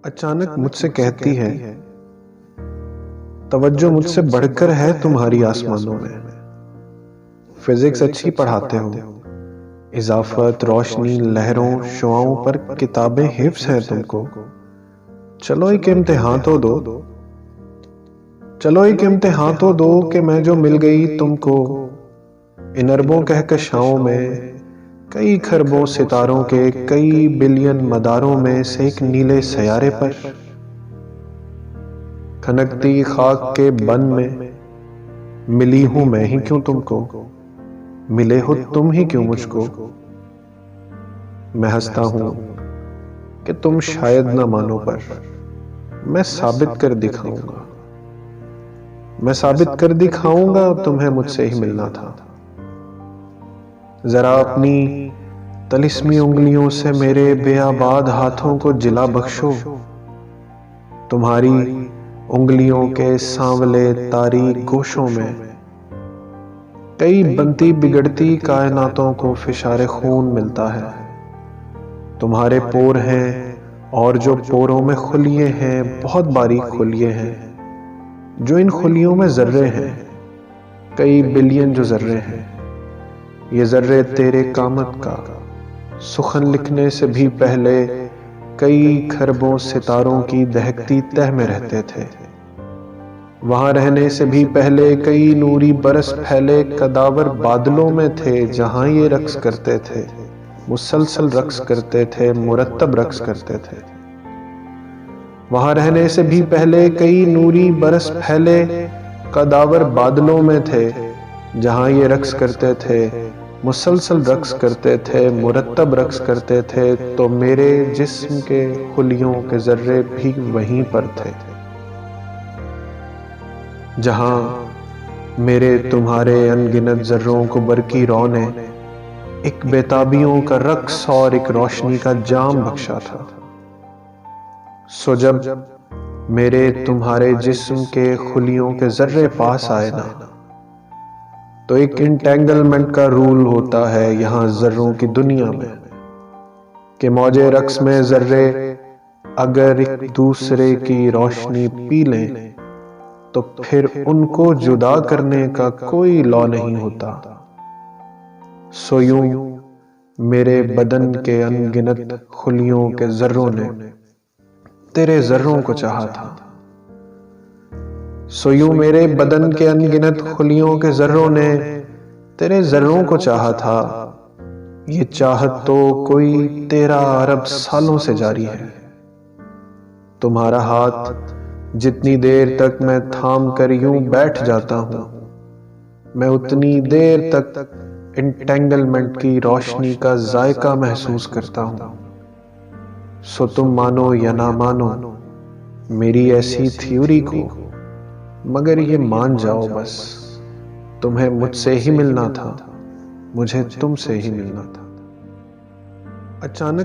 اچانک مجھ سے کہتی ہے توجہ مجھ سے بڑھ کر ہے تمہاری آسمانوں میں. فزکس اچھی پڑھاتے ہو، اضافت، روشنی، لہروں، شعاؤں پر کتابیں حفظ ہیں تم کو. چلو ایک امتحان تو دو، چلو ایک امتحان تو دو کہ میں جو مل گئی تم کو ان اربوں کہکشاؤں میں، کئی کھربوں ستاروں کے کئی بلین مداروں میں سے ایک نیلے سیارے پر، کھنکتی خاک کے بن میں ملی ہوں میں ہی کیوں تم کو، ملے ہو تم ہی کیوں مجھ کو. میں ہنستا ہوں کہ تم شاید نہ مانو، پر میں ثابت کر دکھاؤں گا، میں ثابت کر دکھاؤں گا تمہیں مجھ سے ہی ملنا تھا. ذرا اپنی طلسمی انگلیوں سے میرے بے آباد ہاتھوں کو جلا بخشو. تمہاری انگلیوں کے سانولے تاریک گوشوں میں کئی بنتی بگڑتی کائناتوں کو فشار خون ملتا ہے. تمہارے پور ہیں اور جو پوروں میں خلیے ہیں بہت باریک خلیے ہیں، جو ان خلیوں میں ذرے ہیں، کئی بلین جو ذرے ہیں. یہ ذرے تیرے قامت کا سخن لکھنے سے بھی پہلے کئی کھربوں ستاروں کی دہکتی تہ میں رہتے تھے. وہاں رہنے سے بھی پہلے کئی نوری برس پھیلے کداور بادلوں میں تھے، جہاں یہ رقص کرتے تھے، مسلسل رقص کرتے تھے، مرتب رقص کرتے تھے. وہاں رہنے سے بھی پہلے کئی نوری برس پھیلے کداور بادلوں میں تھے، جہاں یہ رقص کرتے تھے، مسلسل رقص کرتے تھے، مرتب رقص کرتے تھے. تو میرے جسم کے خلیوں کے ذرے بھی وہیں پر تھے، جہاں میرے تمہارے ان گنت ذروں کو برقی رو نے ایک بیتابیوں کا رقص اور ایک روشنی کا جام بخشا تھا. سو جب میرے تمہارے جسم کے خلیوں کے ذرے پاس آئے نا، تو ایک انٹینگلمنٹ کا رول ہوتا ہے یہاں ذروں کی دنیا میں، کہ موجے رقص میں ذرے اگر ایک دوسرے کی روشنی پی لیں تو پھر ان کو جدا کرنے کا کوئی لا نہیں ہوتا. سو یوں میرے بدن کے ان گنت خلیوں کے ذروں نے تیرے ذروں کو چاہا تھا. سو یوں میرے بدن کے ان گنت خلیوں کے ذروں نے تیرے ذروں کو چاہا تھا. یہ چاہت تو کوئی 13 ارب سالوں سے جاری ہے. تمہارا ہاتھ جتنی دیر تک میں تھام کر یوں بیٹھ جاتا ہوں، میں اتنی دیر تک انٹینگلمنٹ کی روشنی کا ذائقہ محسوس کرتا ہوں. سو تم مانو یا نہ مانو میری ایسی تھیوری کو، مگر یہ مان جاؤ بس تمہیں مجھ سے ہی ملنا تھا، مجھے تم سے ہی ملنا تھا. اچانک